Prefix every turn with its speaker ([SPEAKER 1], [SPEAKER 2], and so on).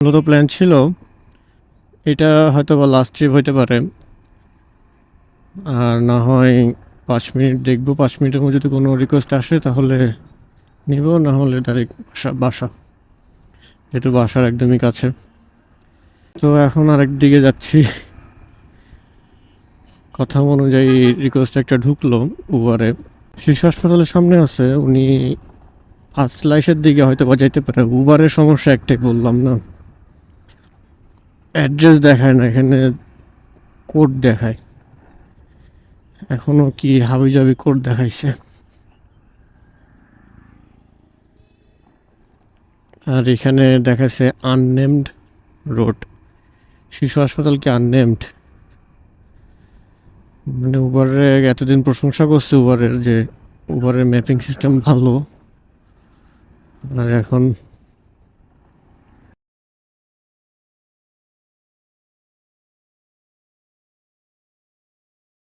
[SPEAKER 1] মূলত প্ল্যান ছিল এটা হয়তো বা লাস্ট ট্রিপ হইতে পারে, আর না হয় 5 মিনিট দেখবো, 5 মিনিটের মধ্যে যদি কোনো রিকোয়েস্ট আসে তাহলে নিব, না হলে ডাইরেক্ট বাসা, যেহেতু বাসার একদমই কাছে। তো এখন আরেক দিকে যাচ্ছি। কথা অনুযায়ী রিকোয়েস্ট একটা ঢুকলো উবারে, শিশু হাসপাতালের সামনে আছে। উনি ফার্স্ট স্লাইসের দিকে হয়তো বা যাইতে পারে। উবারের সমস্যা একটাই, বললাম না, অ্যাড্রেস দেখায় না, এখানে কোড দেখায়। এখনো কি হাবিজাবি কোড দেখাইছে। আর এখানে দেখাচ্ছে আননেমড রোড। শিশু হাসপাতাল কি আননেমড? মানে উবারে এতদিন প্রশংসা করছে উবারের, যে উবারের ম্যাপিং সিস্টেম ভালো, আর এখন